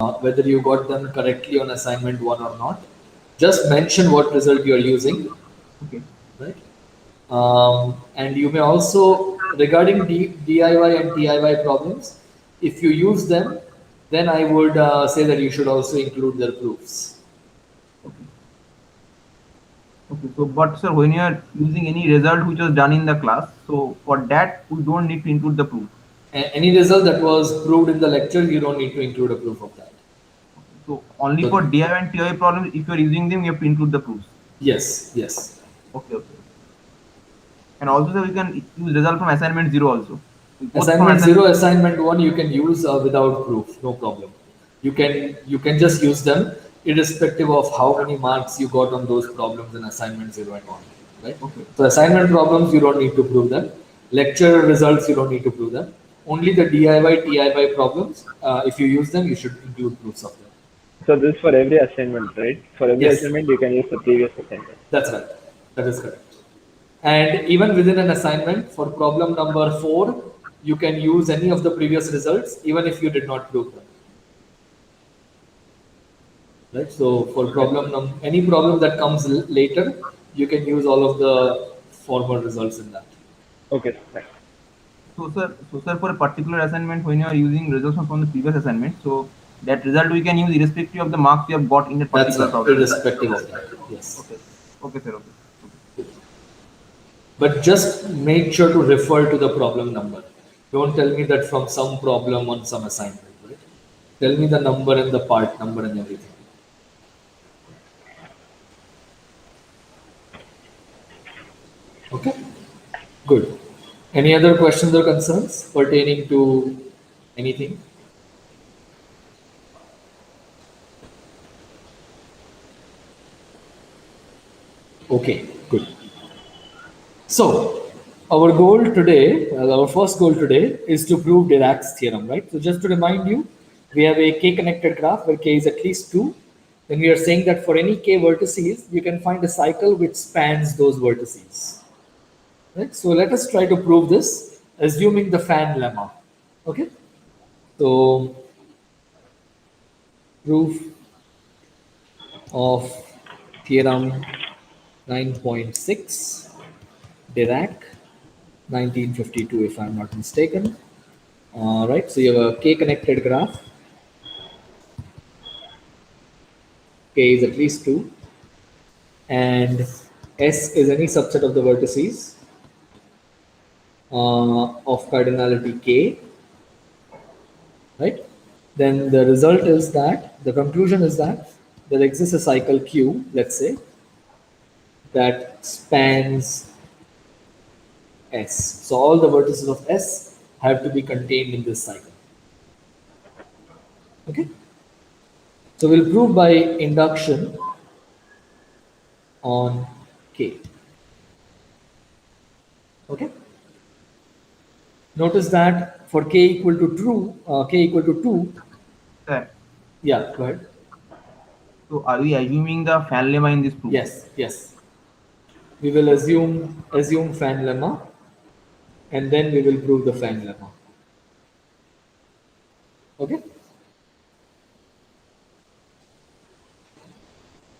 whether you got them correctly on assignment 1 or not. Just mention what result you are using, Okay. right? And you may also, regarding DIY and TIY problems, if you use them, then I would say that you should also include their proofs. Okay. Okay. So, but sir, when you are using any result which was done in the class, so for that we don't need to include the proof. Any result that was proved in the lecture, you don't need to include a proof of that. Okay. So only for So, DIY and TIY problems, if you are using them, you have to include the proofs. yes, yes. Okay. Okay. And also, sir, we can use result from assignment zero also. Both from Assignment assignment. 0, assignment 1, you can use without proof, no problem. You can just use them irrespective of how many marks you got on those problems in assignment 0 and 1, right? Okay. So assignment problems, you don't need to prove them. Lecture results, you don't need to prove them. Only the DIY, TIY problems, if you use them, you should include proofs of them. So this is for every assignment, right? For every Yes, assignment, you can use the previous assignment. that's right. That is correct. And even within an assignment, for problem number 4, you can use any of the previous results, even if you did not prove them. Right? So for any problem that comes later, you can use all of the former results in that. Okay, fine. So sir, for a particular assignment, when you are using results from the previous assignment, so that result we can use irrespective of the marks you have got in that That's particular right, problem. irrespective of that. Yes. Okay. Okay, sir. Okay. But just make sure to refer to the problem number. Don't tell me that from some problem on some assignment, right? Tell me the number and the part number and everything. Okay? Good. Any other questions or concerns pertaining to anything? Okay, good. So, our goal today, our first goal today is to prove Dirac's theorem, right? So, just to remind you, we have a k-connected graph where k is at least 2. Then we are saying that for any k vertices, you can find a cycle which spans those vertices. Right? So, let us try to prove this, assuming the fan lemma. Okay? So, proof of theorem 9.6, Dirac, 1952 if I'm not mistaken. Right, so you have a k-connected graph. K is at least 2. And S is any subset of the vertices of cardinality K. Right? Then the result is that, the conclusion is that there exists a cycle Q, let's say, that spans S. So all the vertices of S have to be contained in this cycle. Okay? So we'll prove by induction on K. Okay? Notice that for K equal to true, K equal to 2, Sir, yeah, go ahead. so are we assuming the fan lemma in this proof? Yes, yes. We will assume fan lemma, and then we will prove the fan lemma. Okay?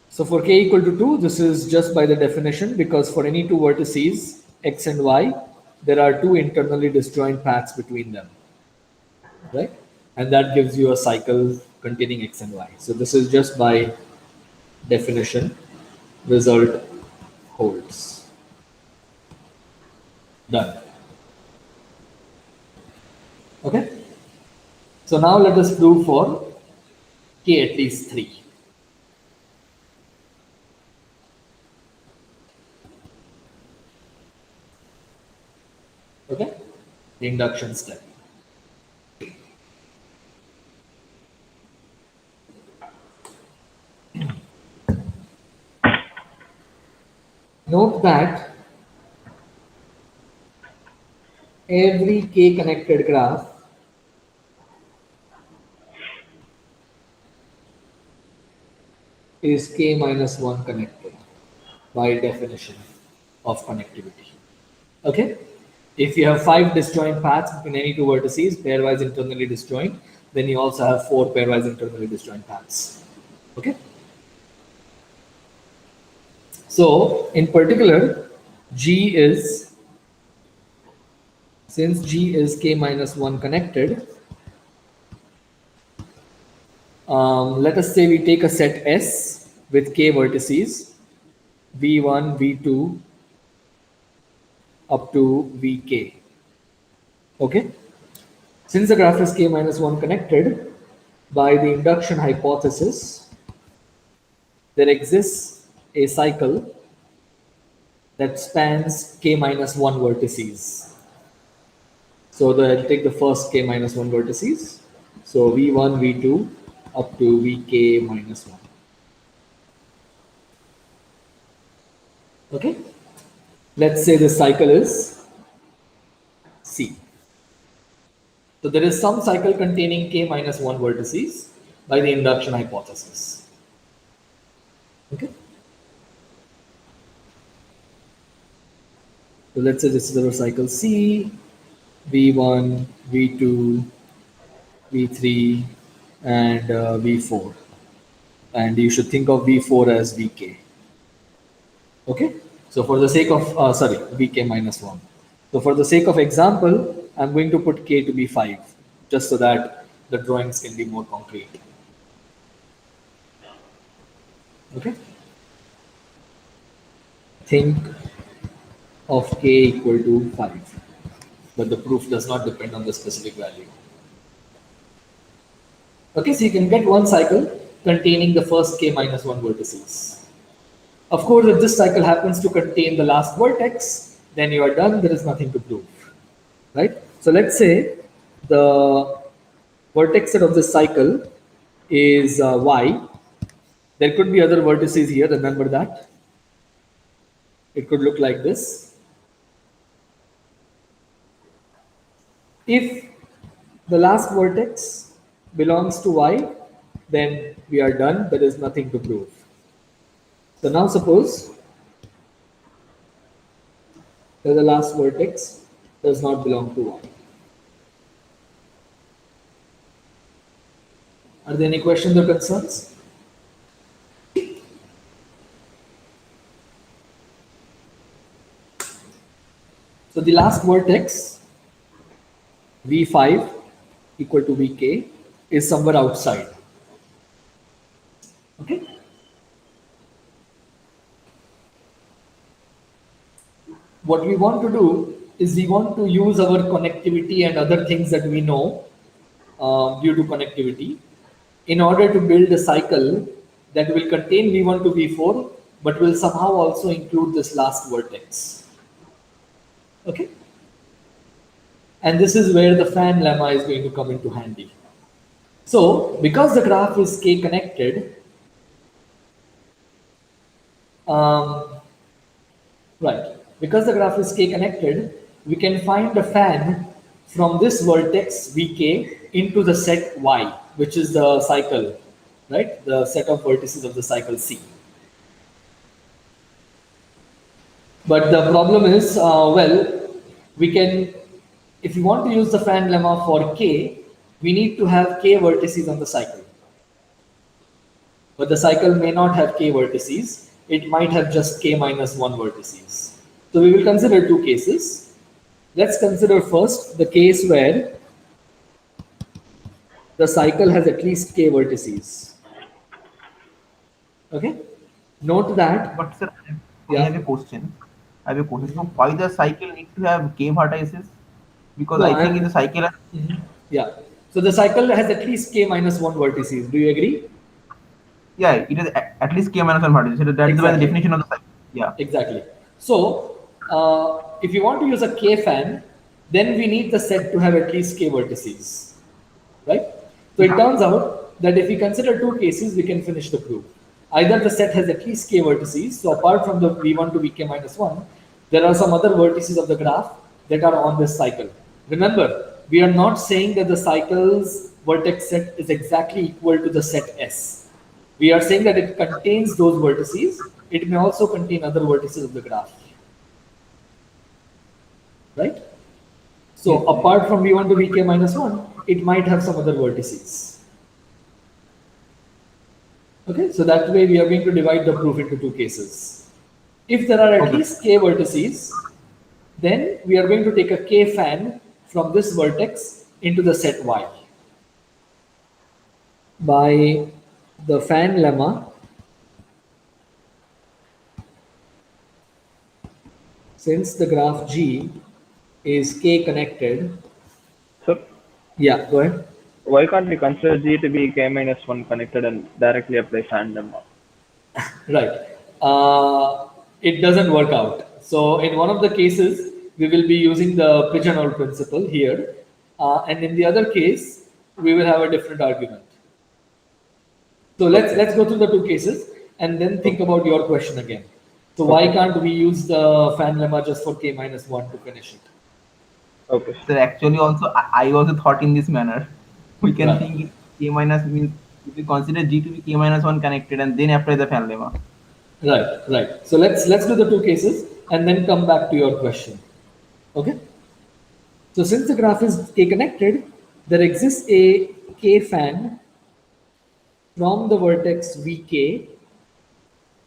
So for K equal to 2, this is just by the definition, because for any two vertices, X and Y, there are two internally disjoint paths between them, right? And that gives you a cycle containing X and Y. So this is just by definition, result holds. Done. Okay? So now let us prove for K at least 3. Okay? The induction step. Note that every K connected graph is K minus 1 connected by definition of connectivity. Okay? If you have 5 disjoint paths between any two vertices, pairwise internally disjoint, then you also have 4 pairwise internally disjoint paths. Okay. So in particular, G is, since G is k minus 1 connected, let us say we take a set S with k vertices, V1, V2, up to Vk. Okay. Since the graph is k minus 1 connected, by the induction hypothesis, there exists a cycle that spans k minus 1 vertices. So I'll take the first k minus 1 vertices. So V1, V2 up to Vk minus 1. Okay. Let's say this cycle is C. So there is some cycle containing k minus 1 vertices by the induction hypothesis. Okay. So let's say this is our cycle C, V1, V2, V3, and V4. And you should think of V4 as Vk. Okay. So for the sake of, Vk minus 1. So for the sake of example, I'm going to put k to be 5, just so that the drawings can be more concrete. Okay. Think of k equal to 5, but the proof does not depend on the specific value. Okay, so you can get one cycle containing the first k minus 1 vertices. Of course, if this cycle happens to contain the last vertex, then you are done, there is nothing to prove, right? So let's say the vertex set of this cycle is y. There could be other vertices here, remember that. It could look like this. If the last vertex belongs to y, then we are done, there is nothing to prove. So now suppose that the last vertex does not belong to y. Are there any questions or concerns? So the last vertex, V5 equal to Vk, is somewhere outside. Okay. What we want to do is we want to use our connectivity and other things that we know due to connectivity in order to build a cycle that will contain V1 to V4, but will somehow also include this last vertex. Okay. And this is where the fan lemma is going to come into handy. So because the graph is k connected, because the graph is k connected, we can find the fan from this vertex Vk into the set Y, which is the cycle, right? The set of vertices of the cycle C. But the problem is, we can, if you want to use the fan lemma for k, we need to have k vertices on the cycle. But the cycle may not have k vertices. It might have just k minus 1 vertices. So we will consider two cases. Let's consider first the case where the cycle has at least k vertices. Okay. Note that. But sir, I have a question. So why the cycle need to have k vertices? Because No, I think in the cycle. Yeah. So the cycle has at least k minus 1 vertices. Do you agree? Yeah, it is at least k minus 1 vertices. So that's the Exactly. definition of the cycle. Yeah. Exactly. So if you want to use a k fan, then we need the set to have at least k vertices, right? So it turns out that if we consider two cases, we can finish the proof. Either the set has at least k vertices, so apart from the v1 to vk minus 1, there are some other vertices of the graph that are on this cycle. Remember, we are not saying that the cycle's vertex set is exactly equal to the set S. We are saying that it contains those vertices. It may also contain other vertices of the graph. Right? So apart from v1 to vk minus 1, it might have some other vertices. Okay, so that way we are going to divide the proof into two cases. If there are at Okay. least k vertices, then we are going to take a k fan from this vertex into the set Y. By the fan lemma, since the graph G is k connected, So yeah, go ahead. why can't we consider G to be K minus 1 connected and directly apply fan lemma? Right. It doesn't work out. So in one of the cases, we will be using the pigeonhole principle here. And in the other case, we will have a different argument. So let's go through the two cases and then think about your question again. So why can't we use the fan lemma just for k minus 1 to finish it? Okay. Sir, actually also I also thought in this manner. We can Right. think it k minus means if we consider G to be k minus 1 connected and then apply the fan lemma. Right, right. So let's do the two cases and then come back to your question. Okay. So since the graph is k connected, there exists a k fan from the vertex vk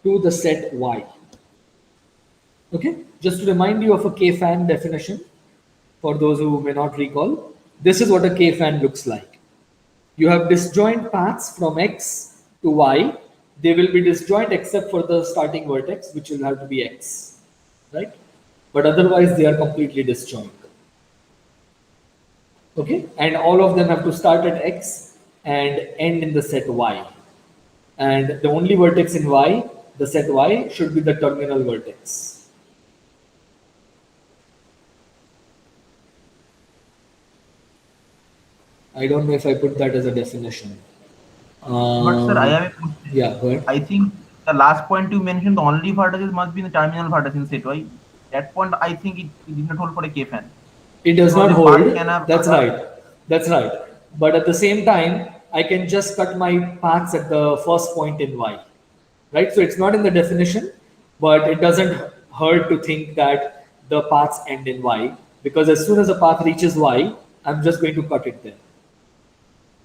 to the set y. Okay, just to remind you of a k fan definition, for those who may not recall, this is what a k fan looks like. You have disjoint paths from x to y. They will be disjoint except for the starting vertex, which will have to be x, right? But otherwise, they are completely disjoint. Okay, and all of them have to start at x and end in the set y. And the only vertex in y, the set y, should be the terminal vertex. I don't know if I put that as a definition. But sir, I have a question. Yeah, go ahead. I think the last point you mentioned, the only vertices must be in the terminal vertex in set Y. That point I think it did not hold for a K fan. It does Because not the path hold. can have That's other- right. That's right. But at the same time, I can just cut my paths at the first point in y. Right? So it's not in the definition, but it doesn't hurt to think that the paths end in y, because as soon as a path reaches y, I'm just going to cut it there.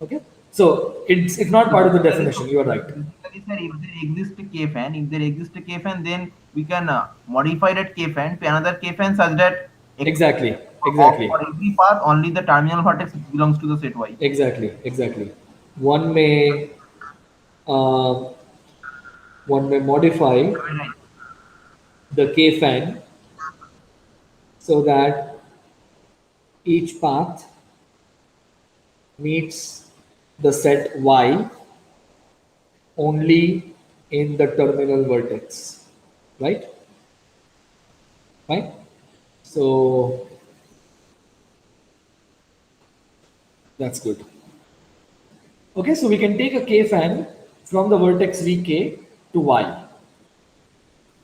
Okay? So it's not part of the definition. You are right. Basically, sir, if there exists a K fan, then we can modify that K fan to another K fan such that Exactly. for Exactly. for every path only the terminal vertex belongs to the set Y. Exactly. Exactly. One may uh, one may modify Right. the k fan so that each path meets the set y only in the terminal vertex, right? Right? So that's good. Okay, so we can take a k fan from the vertex vk to y,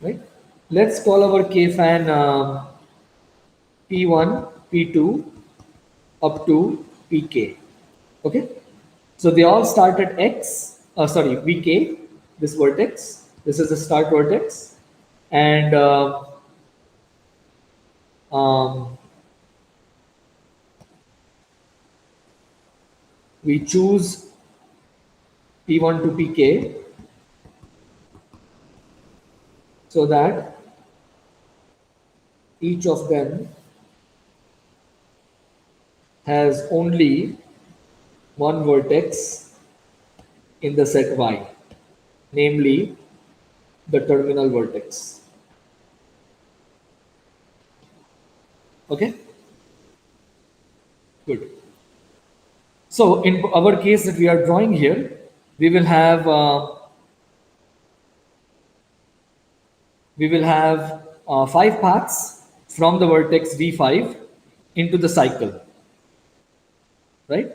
right? Let's call our k fan p1, p2 up to pk. Okay, so they all start at x, sorry, vk, this vertex. This is the start vertex, and um, we choose p1 to pk so that each of them has only one vertex in the set y, namely the terminal vertex. Okay, good. So in our case that we are drawing here, we will have five paths from the vertex v5 into the cycle, right?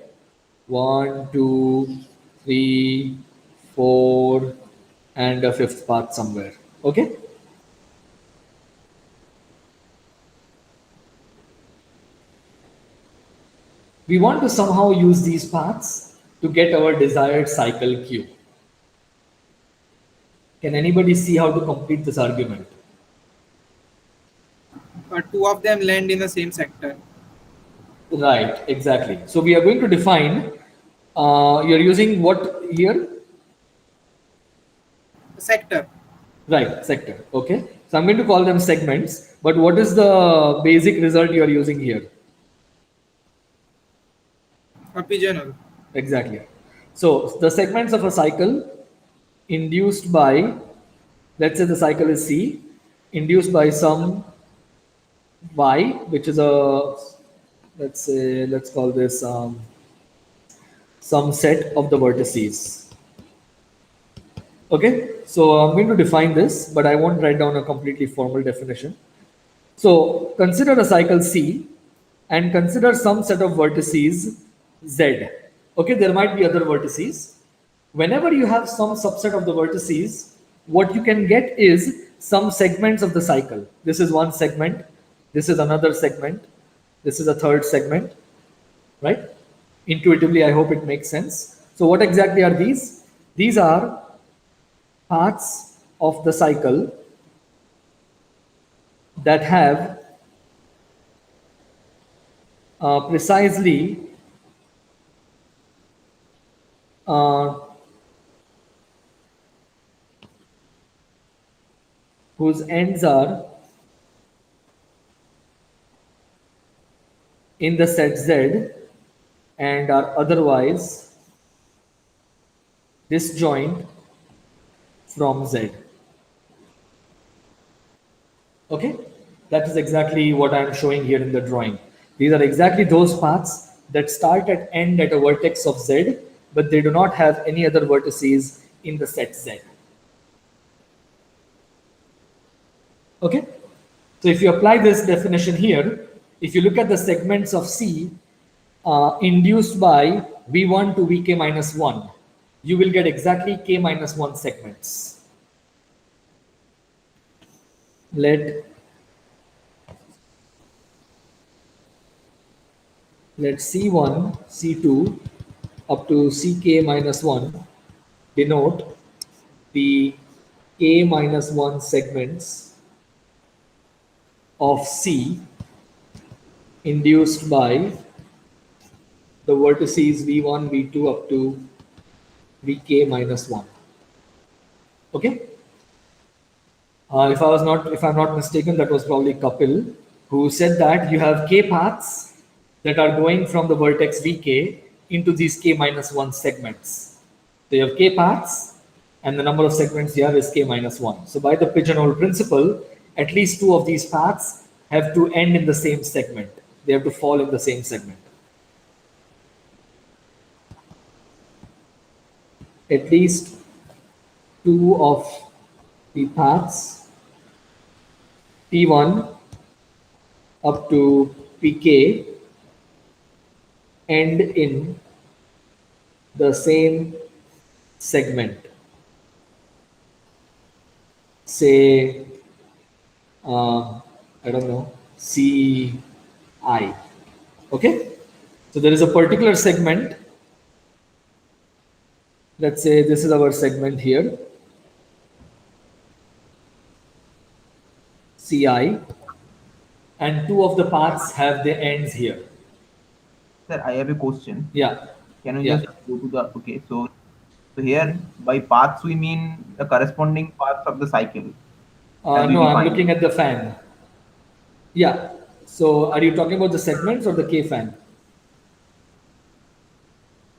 1, 2, 3, 4, and a fifth path somewhere. Okay. We want to somehow use these paths to get our desired cycle Q. Can anybody see how to complete this argument? Two of them land in the same sector. Right, exactly. So we are going to define, you're using what here? Sector. Right, sector. Okay. So I'm going to call them segments, but what is the basic result you are using here? A pigeonhole. Exactly. So the segments of a cycle induced by, let's say the cycle is C, induced by some Y, which is a, let's say, let's call this some set of the vertices. Okay, so I'm going to define this, but I won't write down a completely formal definition. So consider a cycle C and consider some set of vertices Z. Okay, there might be other vertices. Whenever you have some subset of the vertices, what you can get is some segments of the cycle. This is one segment, this is another segment, this is a third segment, right? Intuitively, I hope it makes sense. So, what exactly are these? These are parts of the cycle that have precisely uh, whose ends are in the set Z and are otherwise disjoint from Z. Okay, that is exactly what I am showing here in the drawing. These are exactly those paths that start at end at a vertex of Z, but they do not have any other vertices in the set Z. Okay, so if you apply this definition here, if you look at the segments of C induced by V1 to Vk minus 1, you will get exactly k minus 1 segments. Let C1, C2 up to Ck minus 1 denote the k minus 1 segments of C induced by the vertices V1, V2 up to Vk minus 1. Okay? If I'm not mistaken, that was probably Kapil who said that you have k paths that are going from the vertex Vk into these k minus 1 segments. So you have k paths, and the number of segments you have is k minus 1. So by the pigeonhole principle, at least two of these paths have to end in the same segment. They have to fall in the same segment. At least two of the paths P1 up to Pk end in the same segment. Say, I don't know, Ci. Okay? So there is a particular segment. Let's say this is our segment here, Ci, and two of the paths have the ends here. Sir, I have a question. Yeah. Can you Yeah. just go to the okay? So here by paths we mean the corresponding paths of the cycle. As we No, I'm define. looking at the fan. Yeah. So are you talking about the segments or the K fan?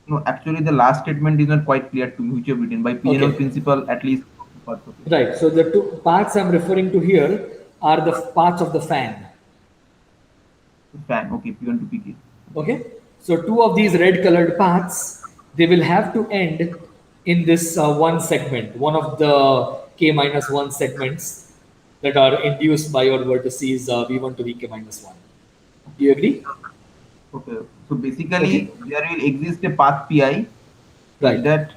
No, actually the last statement is not quite clear to me, which you have written by pigeonhole Okay. principle at least parts of it. Right. So the two paths I'm referring to here are the parts of the fan. Fan, okay, P1 to PK. Okay. So two of these red colored paths, they will have to end in this one segment, one of the K minus 1 segments that are induced by your vertices V1 to Vk minus 1. Do you agree? Okay. So basically Okay. there will exist a path Pi such Right. that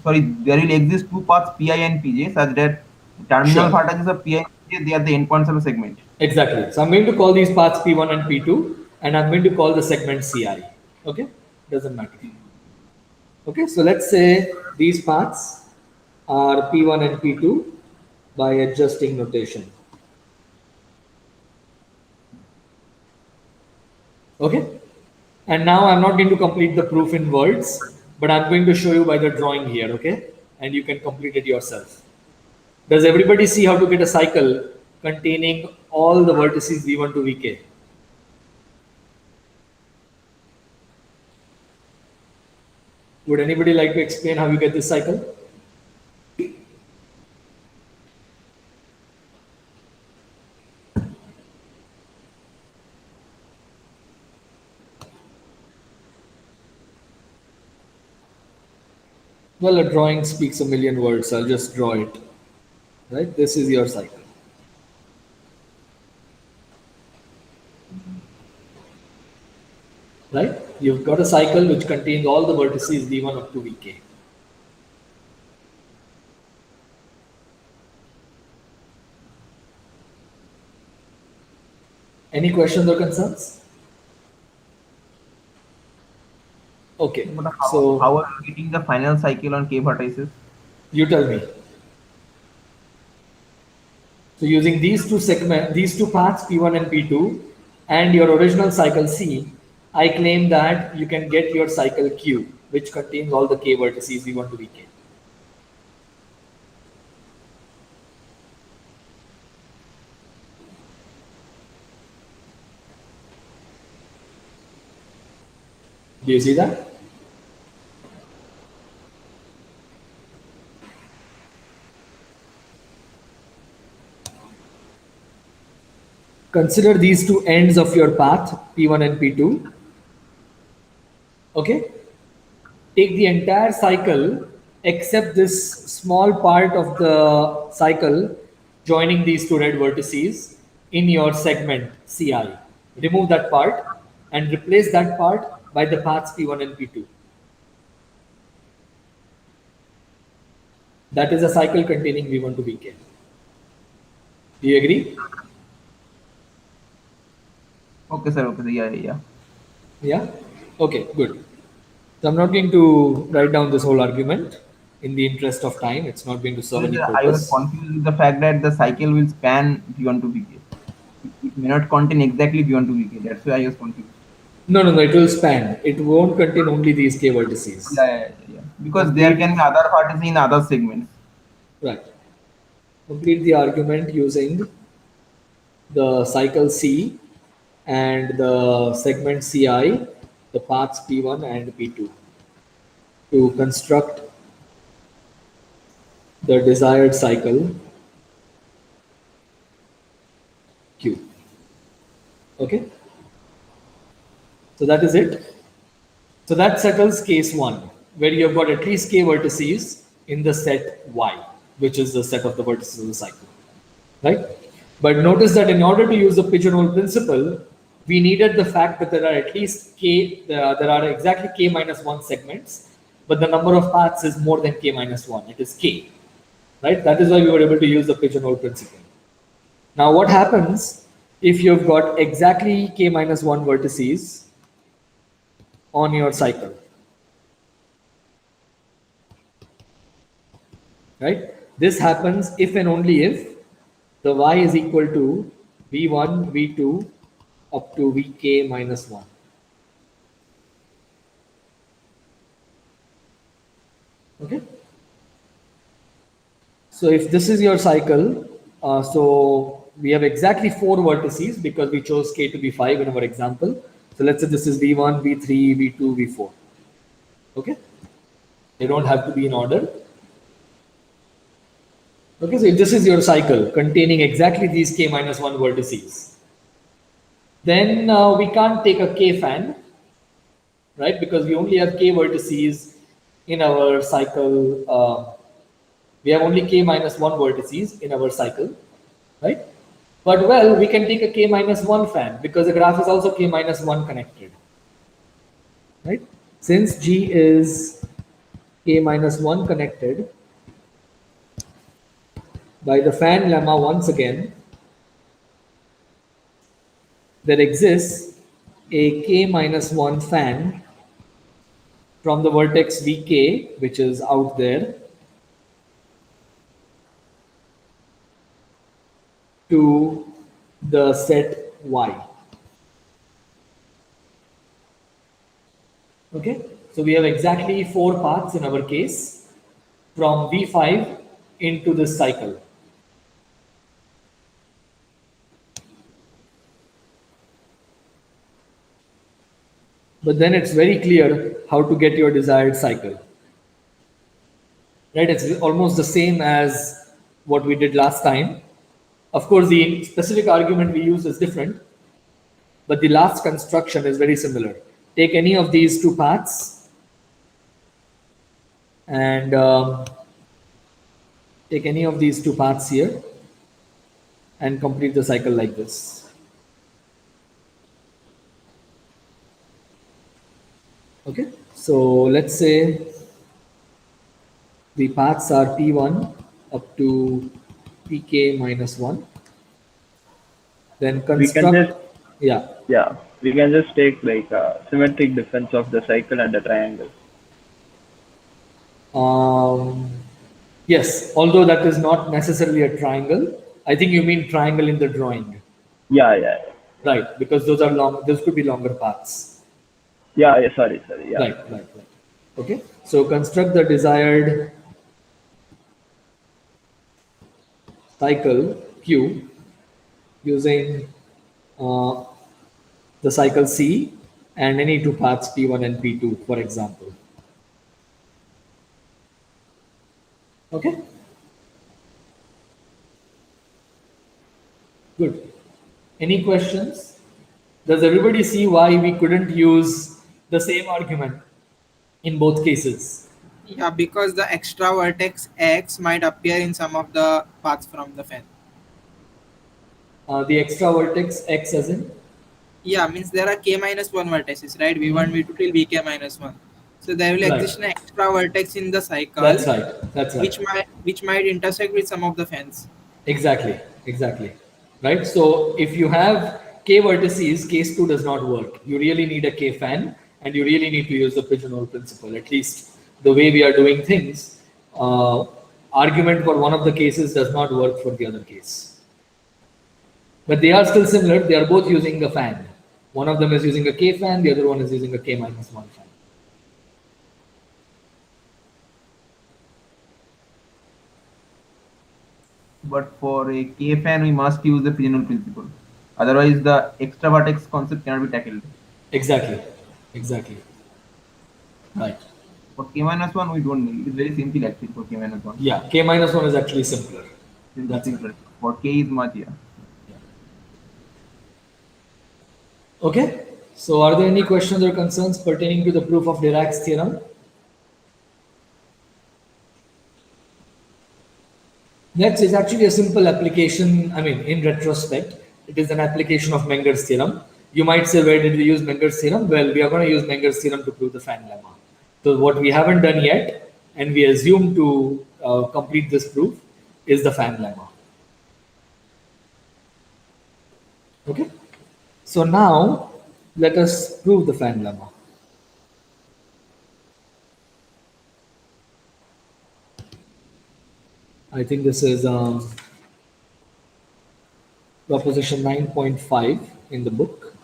sorry, there will exist two paths Pi and Pj such that terminal Sure. vertices of Pi and Pj, they are the endpoints of a segment. Exactly. So I'm going to call these paths P1 and P2, and I'm going to call the segment Ci. Okay? Doesn't matter. Okay, so let's say these paths are P1 and P2 by adjusting notation. Okay? And now I'm not going to complete the proof in words, but I'm going to show you by the drawing here, okay? And you can complete it yourself. Does everybody see how to get a cycle containing all the vertices v1 to vk? Would anybody like to explain how you get this cycle? Well, a drawing speaks a million words. I'll just draw it. Right? This is your cycle. Right? You've got a cycle which contains all the vertices v1 up to vk. Any questions or concerns? Okay. But So how are you getting the final cycle on K vertices? you tell me. So using these two paths P1 and P2 and your original cycle C, I claim that you can get your cycle Q, which contains all the K vertices V1 to Vk. Do you see that? Consider these two ends of your path, P1 and P2. Okay? Take the entire cycle except this small part of the cycle joining these two red vertices in your segment CI. Remove that part and replace that part by the paths P1 and P2. That is a cycle containing V1 to Vk. Do you agree? Okay, sir. Okay, yeah. Yeah? Okay, good. So I'm not going to write down this whole argument in the interest of time. It's not going to serve any I was purpose. confused with the fact that the cycle will span V1 to Vk. It may not contain exactly V1 to Vk. That's why I was confused. No, it will span. It won't contain only these K vertices. Yeah. Because there can be other vertices in other segments. Right. Complete the argument using the cycle C and the segment CI, the paths P1 and P2 to construct the desired cycle Q. Okay. So that is it. So that settles case 1, where you have got at least K vertices in the set Y, which is the set of the vertices of the cycle. Right? But notice that in order to use the pigeonhole principle, we needed the fact that there are at least there are exactly K minus 1 segments, but the number of paths is more than K minus 1. It is K. Right? That is why we were able to use the pigeonhole principle. Now, what happens if you've got exactly K minus 1 vertices on your cycle? Right? This happens if and only if the y is equal to v1, v2 up to vk minus 1. Okay? So if this is your cycle, so we have exactly 4 vertices because we chose k to be 5 in our example. So let's say this is v1, v3, v2, v4. Okay? They don't have to be in order. Okay, so if this is your cycle containing exactly these k minus 1 vertices, then we can't take a k fan, right? Because we only have k vertices in our cycle. We have only k minus 1 vertices in our cycle, right? But well, we can take a k minus 1 fan because the graph is also k minus 1 connected, right? Since G is k minus 1 connected, by the fan lemma once again, there exists a k minus 1 fan from the vertex vk, which is out there, to the set y. Okay, so we have exactly 4 paths in our case from V5 into this cycle. But then it's very clear how to get your desired cycle. Right, it's almost the same as what we did last time. Of course, the specific argument we use is different, but the last construction is very similar. Take any of these 2 paths and take any of these 2 paths here and complete the cycle like this. Okay, so let's say the paths are P1 up to Pk minus 1. Then We can construct, just we can just take like symmetric difference of the cycle and the triangle. yes, although that is not necessarily a triangle. I think you mean triangle in the drawing, Yeah. right? Because those are long, those could be longer paths. Sorry. Yeah. Right. Okay, so construct the desired cycle Q using the cycle C and any 2 paths P1 and P2, for example. Okay, good. Any questions? Does everybody see why we couldn't use the same argument in both cases? Yeah, because the extra vertex X might appear in some of the paths from the fan. The extra vertex X as in? Yeah, means there are k minus 1 vertices, right? V1, V2 till Vk minus 1. So there will Right. exist an extra vertex in the cycle. That's right. Which might intersect with some of the fans. Exactly. Right. So if you have k vertices, case 2 does not work. You really need a k fan, and you really need to use the pigeonhole principle. At least the way we are doing things, argument for one of the cases does not work for the other case. But they are still similar. They are both using a fan. One of them is using a k fan, the other one is using a k minus 1 fan. But for a K fan, we must use the pigeonhole principle. Otherwise, the extra vertex concept cannot be tackled. Exactly. Right. For K minus 1, we don't need. It is very simple actually for K minus 1. Yeah, k minus 1 is actually simpler. That's simpler. For K is much, yeah. Okay, so are there any questions or concerns pertaining to the proof of Dirac's theorem? Next is actually a simple application. I mean, in retrospect, it is an application of Menger's theorem. You might say, where did we use Menger's theorem? Well, we are going to use Menger's theorem to prove the fan lemma. So what we haven't done yet, and we assume to complete this proof, is the fan lemma. Okay, so now let us prove the fan lemma. I think this is proposition 9.5 in the book.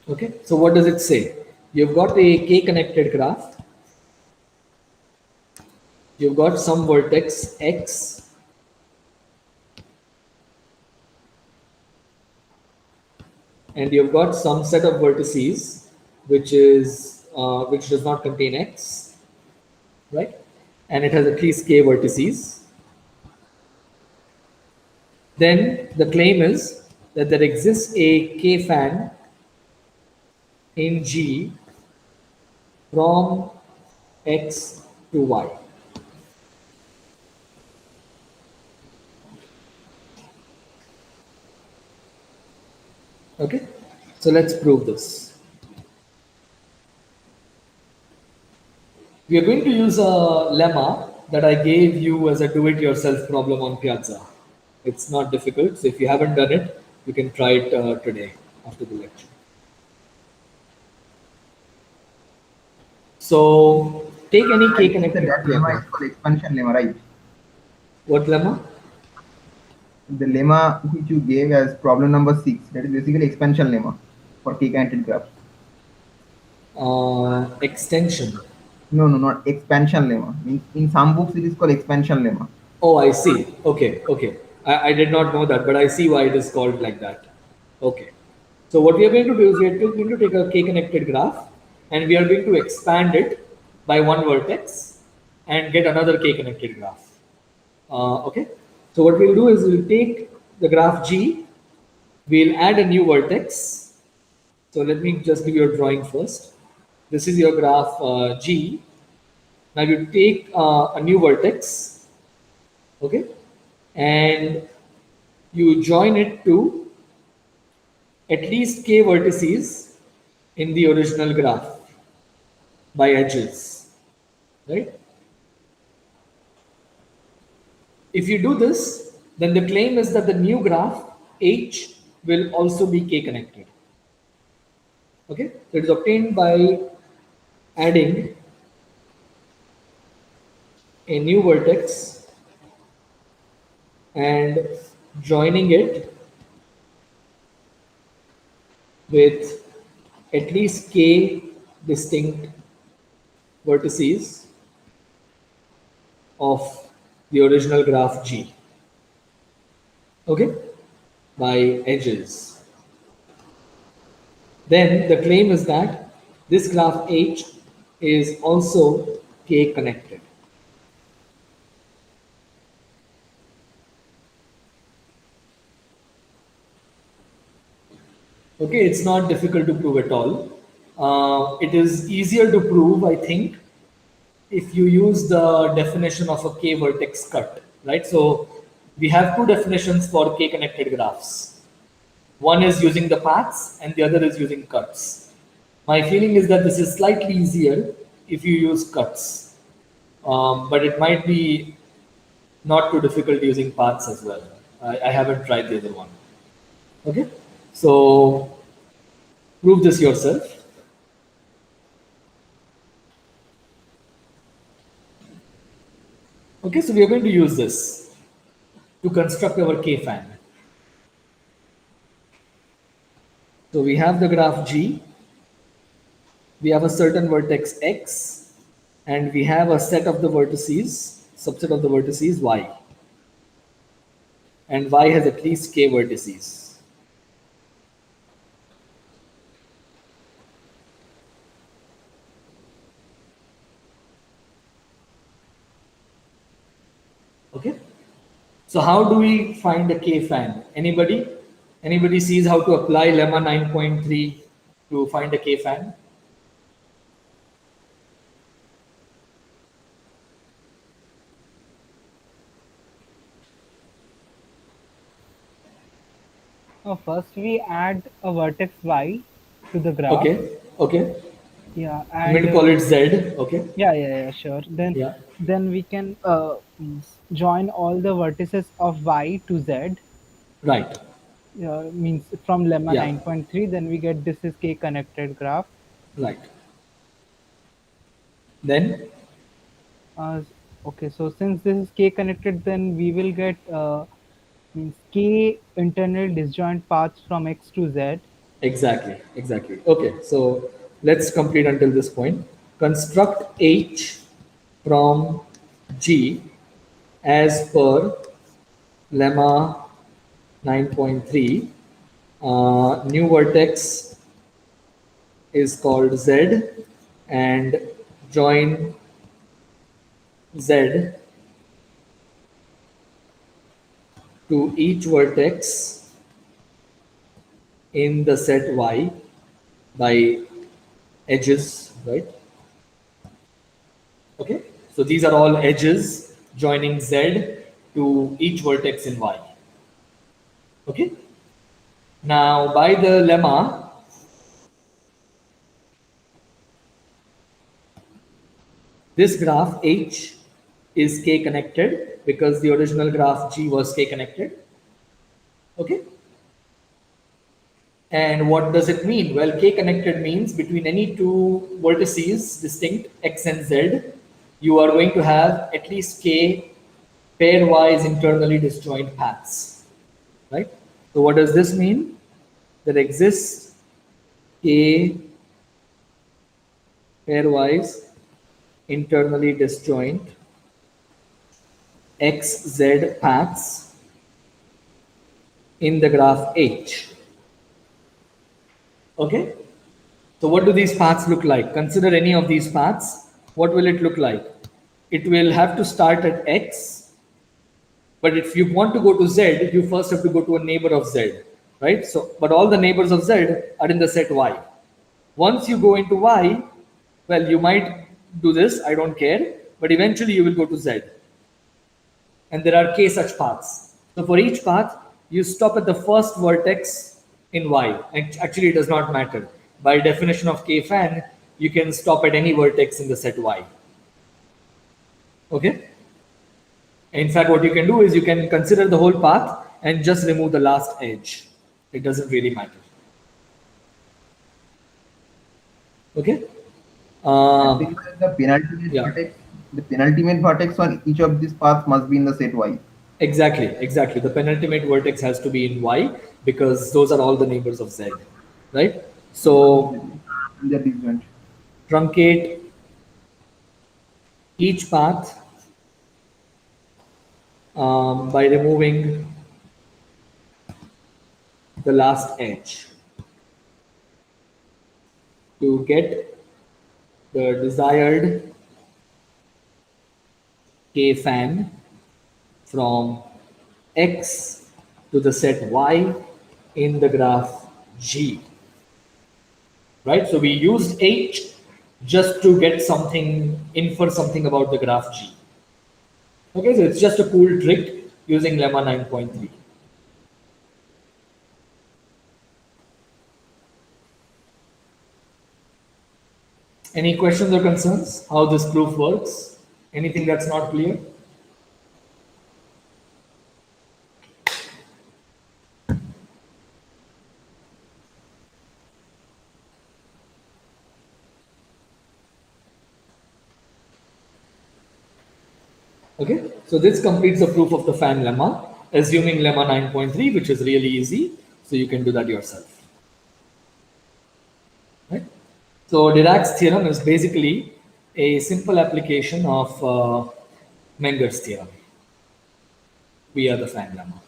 Okay, so what does it say? You've got a k-connected graph. You've got some vertex x. And you've got some set of vertices which does not contain x, right? And it has at least k vertices. Then the claim is that there exists a k fan in G from x to y. Okay, so let's prove this. We are going to use a lemma that I gave you as a do-it-yourself problem on Piazza. It's not difficult, so if you haven't done it, you can try it today after the lecture. So take any k connected. That lemma is called expansion lemma, right? What lemma? the lemma which you gave as problem number 6, that is basically expansion lemma for k-connected graphs. Extension. No, no, not expansion lemma. In some books it is called expansion lemma. Oh, I see. Okay, okay. I did not know that, but I see why it is called like that. Okay. So what we are going to do is we are going to take a k-connected graph and we are going to expand it by one vertex and get another k-connected graph. Okay. So what we'll do is we'll take the graph G, we'll add a new vertex. So let me just give you a drawing first. This is your graph G. Now you take a new vertex, okay, and you join it to at least k vertices in the original graph by edges, right? If you do this, then the claim is that the new graph H will also be k connected. Okay, so it is obtained by adding a new vertex and joining it with at least k distinct vertices of the original graph G, okay, by edges. Then the claim is that this graph H is also k connected. Okay, it's not difficult to prove at all. It is easier to prove, I think, if you use the definition of a k vertex cut, right? So we have two definitions for k connected graphs. One is using the paths and the other is using cuts. My feeling is that this is slightly easier if you use cuts, but it might be not too difficult using paths as well. I haven't tried the other one. Okay, so prove this yourself. Okay, so we are going to use this to construct our K-fan. So we have the graph G, we have a certain vertex X, and we have a set of the vertices, subset of the vertices Y. And Y has at least K vertices. Okay, so how do we find a K-fan? Anybody? Anybody sees how to apply lemma 9.3 to find a K-fan? First, we add a vertex y to the graph. Okay, okay. Yeah, I'm going and to call it Z. Okay. yeah, sure. Yeah. Then we can join all the vertices of y to z. Right. Means from lemma Yeah. 9.3, then we get this is k connected graph. Right. Then Okay, so since this is k connected, then we will get means k internal disjoint paths from x to z. exactly, exactly. Okay, so let's complete until this point. Construct H from G as per lemma 9.3. New vertex is called Z and join Z to each vertex in the set Y by edges, right? Okay, so these are all edges joining Z to each vertex in Y. Okay, now by the lemma, this graph H is K connected because the original graph G was K connected. Okay. And what does it mean? Well, K connected means between any two vertices distinct X and Z, you are going to have at least K pairwise internally disjoint paths. right? So what does this mean? There exists a pairwise internally disjoint XZ paths in the graph H. Okay? So what do these paths look like? Consider any of these paths. What will it look like? It will have to start at X, but if you want to go to Z, you first have to go to a neighbor of Z, right? So, but all the neighbors of Z are in the set Y. Once you go into Y, well, you might do this, I don't care, but eventually you will go to Z. And there are k such paths. So for each path, you stop at the first vertex in Y. Actually, it does not matter. By definition of k-fan, you can stop at any vertex in the set Y. Okay? In fact, what you can do is you can consider the whole path and just remove the last edge. It doesn't really matter. Okay? The penultimate yeah. vertex, the penultimate vertex on each of these paths must be in the set Y. Exactly. The penultimate vertex has to be in Y because those are all the neighbors of Z, right? So In the disjoint. truncate each path by removing the last edge to get the desired k-fan from X to the set Y in the graph G. Right? So we used H just to get something, infer something about the graph G. Okay, so it's just a cool trick using lemma 9.3. Any questions or concerns? How this proof works? Anything that's not clear? Okay, so this completes the proof of the fan lemma, assuming lemma 9.3, which is really easy. So you can do that yourself. Right? So Dirac's theorem is basically a simple application of Menger's theorem via the fan lemma.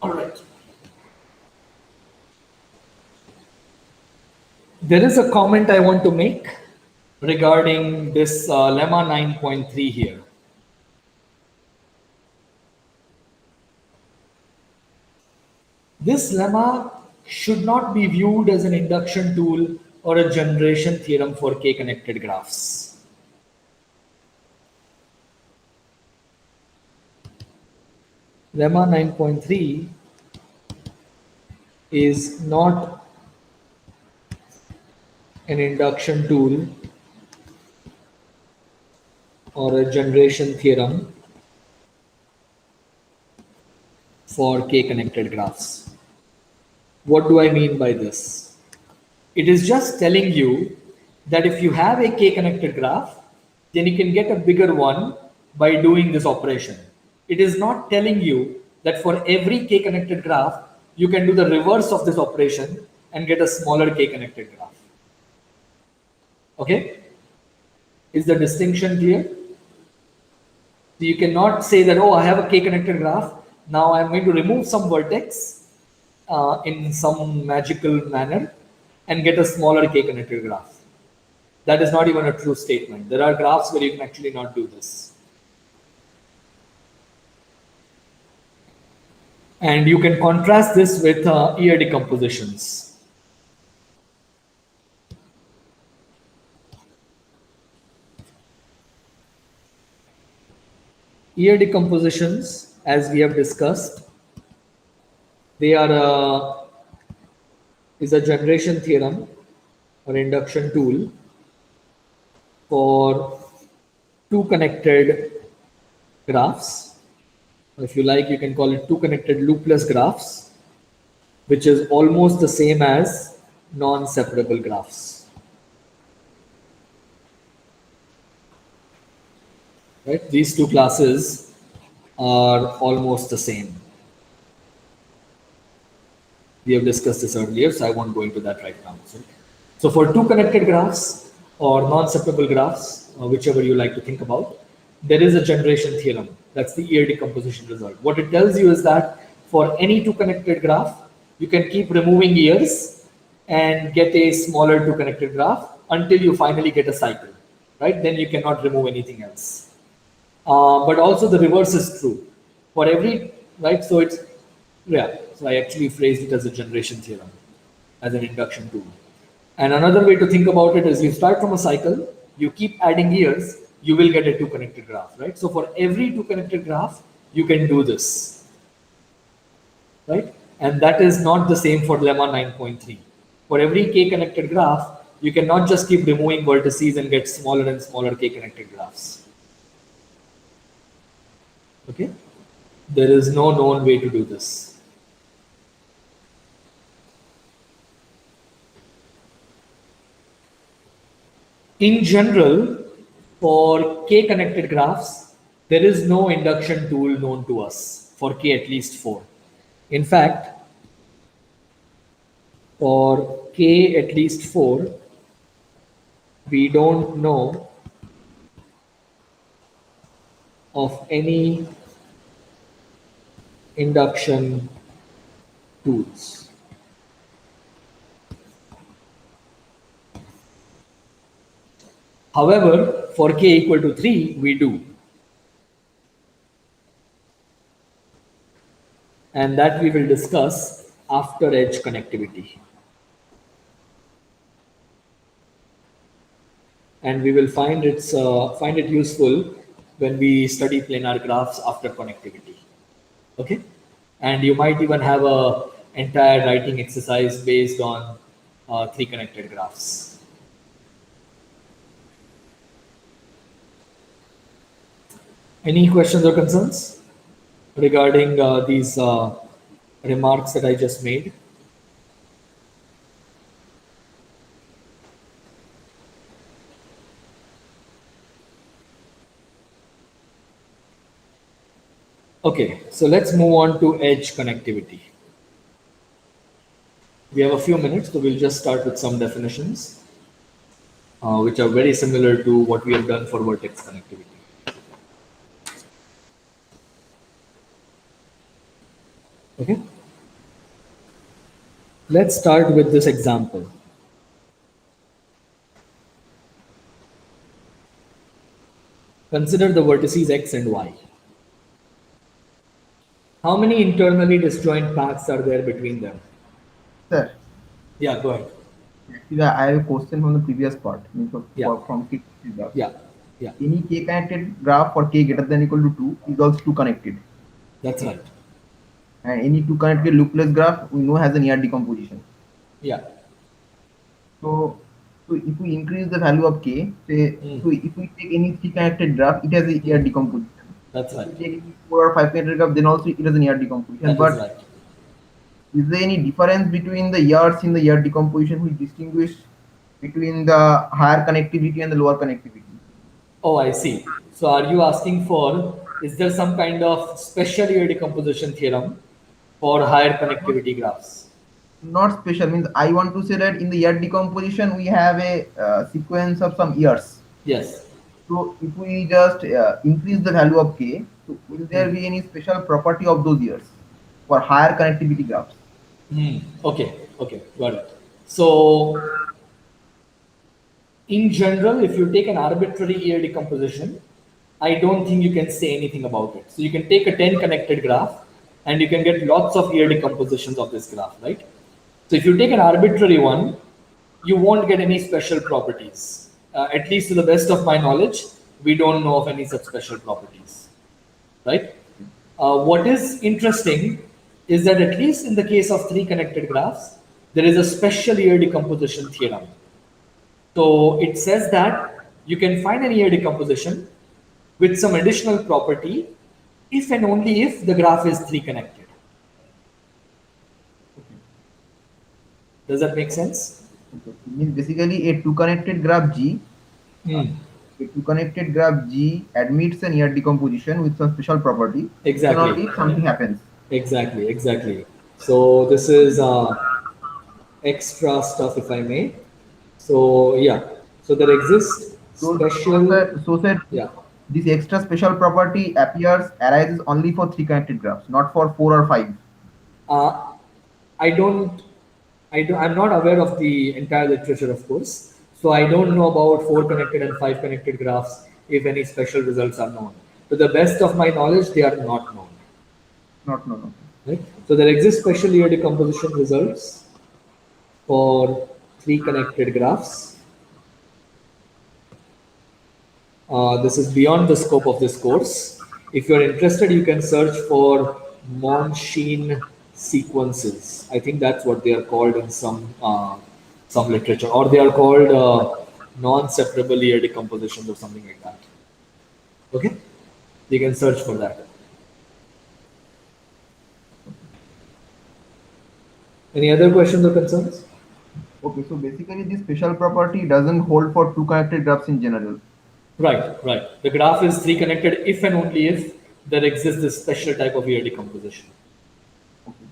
All right. There is a comment I want to make regarding this lemma 9.3 here. This lemma should not be viewed as an induction tool or a generation theorem for k-connected graphs. Lemma 9.3 is not an induction tool or a generation theorem for k-connected graphs. What do I mean by this? It is just telling you that if you have a k-connected graph, then you can get a bigger one by doing this operation. It is not telling you that for every k-connected graph, you can do the reverse of this operation and get a smaller k-connected graph. Okay? Is the distinction clear? So you cannot say that, oh, I have a k-connected graph. Now I'm going to remove some vertex in some magical manner and get a smaller k-connected graph. That is not even a true statement. There are graphs where you can actually not do this. And you can contrast this with ear decompositions. Ear decompositions, as we have discussed, they are is a generation theorem or induction tool for two connected graphs. If you like, you can call it two connected loopless graphs, which is almost the same as non-separable graphs. right? These two classes are almost the same. We have discussed this earlier, so I won't go into that right now. So for two connected graphs or non-separable graphs, whichever you like to think about, there is a generation theorem. That's the ear decomposition result. What it tells you is that for any two connected graph, you can keep removing ears and get a smaller two connected graph until you finally get a cycle, right? Then you cannot remove anything else. But also the reverse is true. For every, right? So it's, yeah, so I actually phrased it as a generation theorem, as an induction tool. And another way to think about it is you start from a cycle, you keep adding years, you will get a two connected graph, right? So for every two connected graph, you can do this, right? And that is not the same for lemma 9.3. For every k connected graph, you cannot just keep removing vertices and get smaller and smaller k connected graphs. Okay? There is no known way to do this. In general, for k connected graphs, there is no induction tool known to us for k at least 4. In fact, for k at least 4, we don't know of any induction tools. However, for k equal to 3, we do. And that we will discuss after edge connectivity. And we will find it useful when we study planar graphs after connectivity. Okay? And you might even have a entire writing exercise based on 3 connected graphs. Any questions or concerns regarding these remarks that I just made? Okay, so let's move on to edge connectivity. We have a few minutes, so we'll just start with some definitions, which are very similar to what we have done for vertex connectivity. Okay. Let's start with this example. Consider the vertices x and y. How many internally disjoint paths are there between them? Sir, Yeah, go ahead. actually, I have a question from the previous part. Yeah. From k graph. Yeah, yeah, Any k connected graph for k greater than equal to 2 is also 2 connected. that's right. And any 2 connected loopless graph we know has an ER decomposition. Yeah, So if we increase the value of k, say, so if we take any 3 connected graph, it has a ER decomposition. that's If right. we take 4 or 5 connected graph, then also it has an ER decomposition. That But is right. is there any difference between the ERs in the ER decomposition which distinguish between the higher connectivity and the lower connectivity? Oh, I see. So are you asking for, is there some kind of special ear decomposition theorem for higher connectivity graphs? Not special, means I want to say that in the ER decomposition we have a sequence of some ERs. Yes. So if we just increase the value of k, so will there be any special property of those ERs for higher connectivity graphs? Okay, got it. So in general, if you take an arbitrary ear decomposition, I don't think you can say anything about it. So you can take a 10 connected graph and you can get lots of ear decompositions of this graph, right? So if you take an arbitrary one, you won't get any special properties. At least to the best of my knowledge, we don't know of any such special properties, right? What is interesting is that at least in the case of 3 connected graphs, there is a special ear decomposition theorem. So it says that you can find an ear decomposition with some additional property if and only if the graph is 3 connected. Does that make sense? Okay. Means basically a 2 connected graph G a two-connected graph G admits an ER decomposition with some special property. Then Exactly. only if something happens. Exactly. So this is extra stuff, if I may. So yeah, so there exists special, Sir, yeah. this extra special property arises only for three connected graphs, not for four or five. Uh, I don't, I'm not aware of the entire literature, of course. So I don't know about four connected and five connected graphs if any special results are known. To the best of my knowledge, they are not known. Not no no. Right? So there exist special year decomposition results for three connected graphs. This is beyond the scope of this course. If you're interested, you can search for Monchine sequences. I think that's what they are called in some literature, or they are called non-separable year decompositions or something like that. Okay, you can search for that. Any other questions or concerns? Okay, so basically this special property doesn't hold for two connected graphs in general. Right. The graph is three connected if and only if there exists this special type of year decomposition. Okay.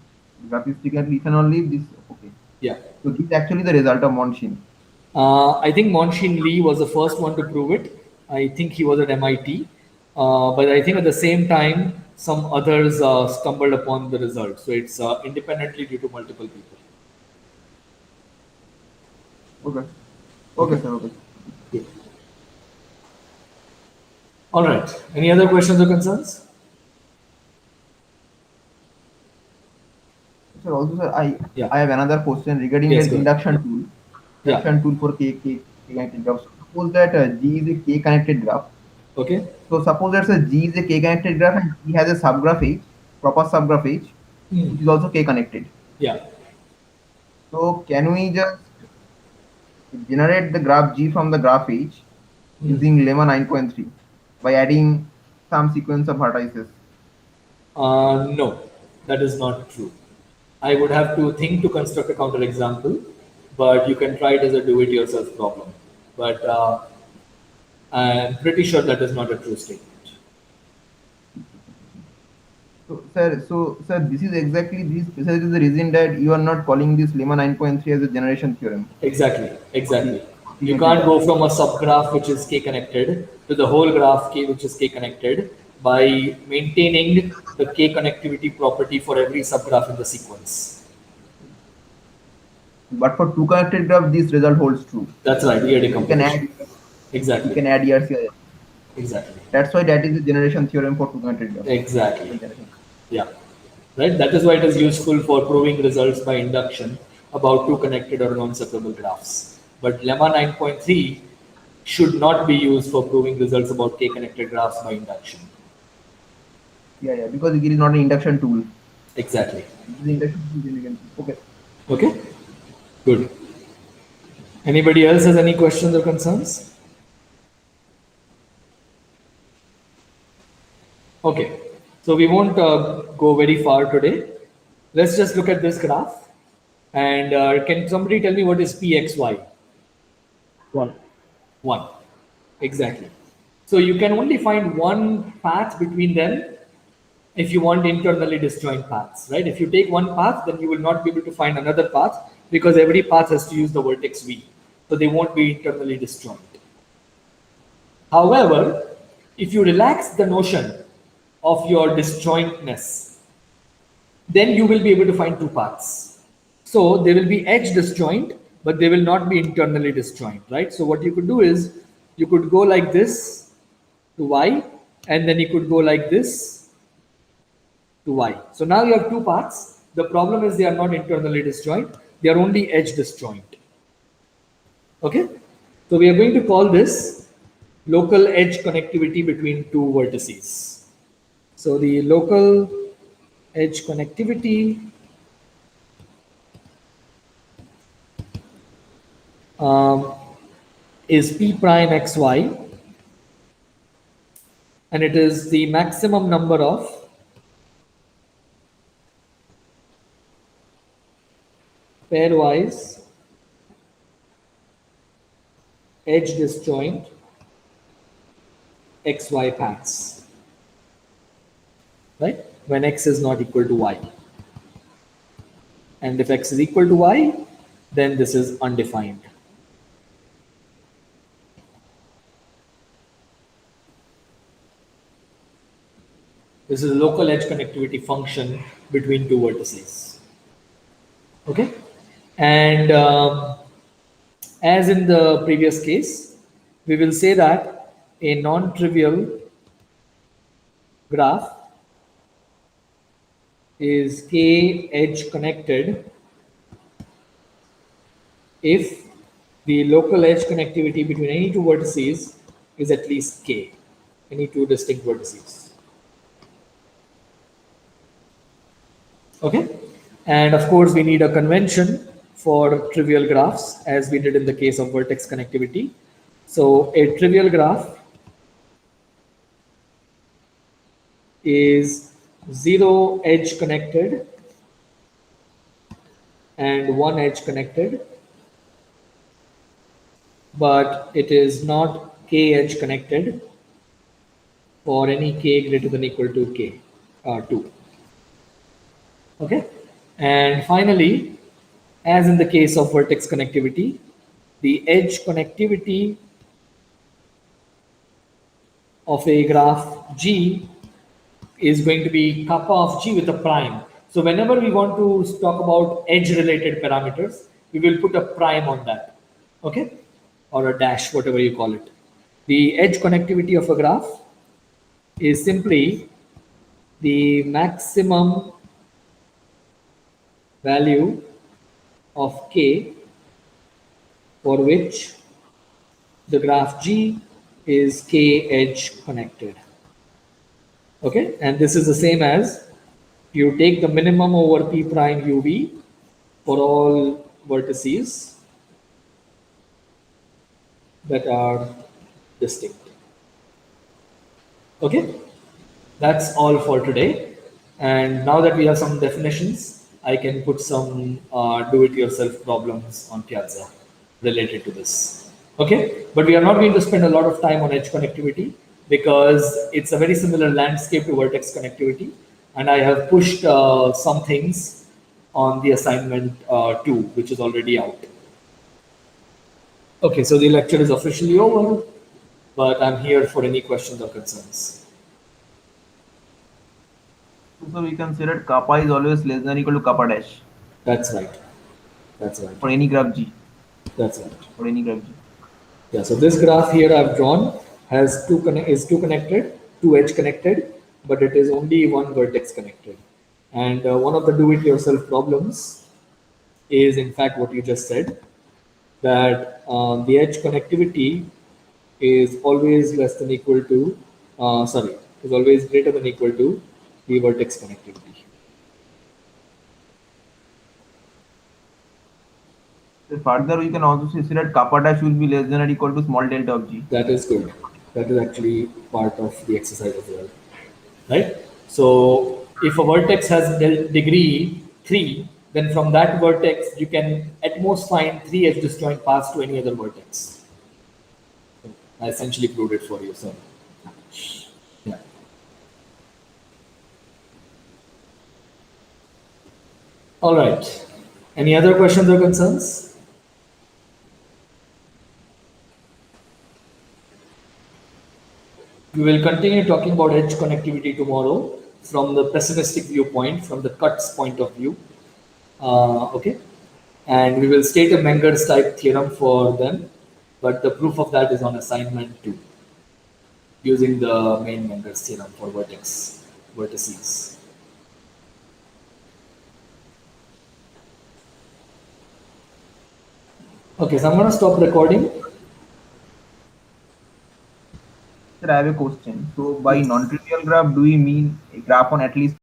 Graph is three connected if and only if this. Okay. Yeah. So this is actually the result of Monchine. I think Monchine Lee was the first one to prove it. I think he was at MIT. But I think at the same time, some others stumbled upon the result. So it's independently due to multiple people. Okay. Okay, sir. Okay. Good. All right. Any other questions or concerns? Sir, also, sir, Yeah. I have another question regarding Yes, the go ahead. induction tool. Yeah. Induction tool for K connected graph. Suppose that G is a K connected graph. Okay. So suppose that G is a K connected graph and G has a subgraph H, proper subgraph H, which is also K connected. Yeah. So can we just generate the graph G from the graph H using lemma 9.3 by adding some sequence of vertices? No, that is not true. I would have to think to construct a counterexample, but you can try it as a do-it-yourself problem. But I'm pretty sure that is not a true statement. So sir, this is precisely the reason that you are not calling this lemma 9.3 as a generation theorem. Exactly. You can't go from a subgraph which is K connected to the whole graph K which is K connected by maintaining the K connectivity property for every subgraph in the sequence. But for two connected graph, this result holds true. That's right, ER You can add decomposition. Exactly. you can add ERC. Exactly. That's why that is the generation theorem for two connected graphs. Exactly. Yeah. Right. That is why it is useful for proving results by induction about two connected or non-separable graphs. But lemma 9.3 should not be used for proving results about K connected graphs by induction. Yeah, because it is not an induction tool. Exactly. It is induction tool. Okay. Okay. Good. Anybody else has any questions or concerns? Okay. So we won't go very far today. Let's just look at this graph. And can somebody tell me what is PXY? 1. 1. Exactly. So you can only find one path between them if you want internally disjoint paths, right? If you take one path, then you will not be able to find another path because every path has to use the vertex V. So they won't be internally disjoint. However, if you relax the notion of your disjointness, then you will be able to find two paths. So they will be edge disjoint, but they will not be internally disjoint, right? So what you could do is you could go like this to Y, and then you could go like this to Y. So now you have two paths. The problem is they are not internally disjoint. They are only edge disjoint. Okay. So we are going to call this local edge connectivity between two vertices. So the local edge connectivity is P prime XY, and it is the maximum number of pairwise edge disjoint xy paths, right? When x is not equal to y. And if x is equal to y, then this is undefined. This is a local edge connectivity function between two vertices. Okay? And as in the previous case, we will say that a non-trivial graph is k edge connected if the local edge connectivity between any two vertices is at least k, any two distinct vertices. Okay? And of course, we need a convention for trivial graphs, as we did in the case of vertex connectivity. So a trivial graph is 0 edge connected and 1 edge connected, but it is not k edge connected for any k greater than equal to k 2. Okay, and finally, as in the case of vertex connectivity, the edge connectivity of a graph G is going to be kappa of G with a prime. So whenever we want to talk about edge related parameters, we will put a prime on that, okay, or a dash, whatever you call it. The edge connectivity of a graph is simply the maximum value of k for which the graph G is k edge connected. Okay, and this is the same as you take the minimum over p prime uv for all vertices that are distinct. Okay, that's all for today. And now that we have some definitions, I can put some do-it-yourself problems on Piazza related to this. Okay, but we are not going to spend a lot of time on edge connectivity because it's a very similar landscape to vertex connectivity. And I have pushed some things on the assignment 2, which is already out. Okay, so the lecture is officially over, but I'm here for any questions or concerns. So we considered kappa is always less than or equal to kappa dash That's right. That's right. for any graph G. That's right. For any graph G. Yeah, so this graph here I've drawn has two edge connected, but it is only one vertex connected. And one of the do-it-yourself problems is in fact what you just said, that the edge connectivity is always less than equal to, is always greater than equal to the vertex connectivity. So further, we can also say that kappa dash will be less than or equal to small delta of G. That is good. That is actually part of the exercise as well, right? So if a vertex has degree 3, then from that vertex you can at most find 3 edge disjoint paths to any other vertex. I essentially proved it for you. So yeah. All right. Any other questions or concerns? We will continue talking about edge connectivity tomorrow from the pessimistic viewpoint, from the cuts point of view. Okay. And we will state a Menger's type theorem for them, but the proof of that is on assignment 2, using the main Menger's theorem for vertices. Okay, so I'm going to stop recording. Sir, I have a question. So by non-trivial graph, do we mean a graph on at least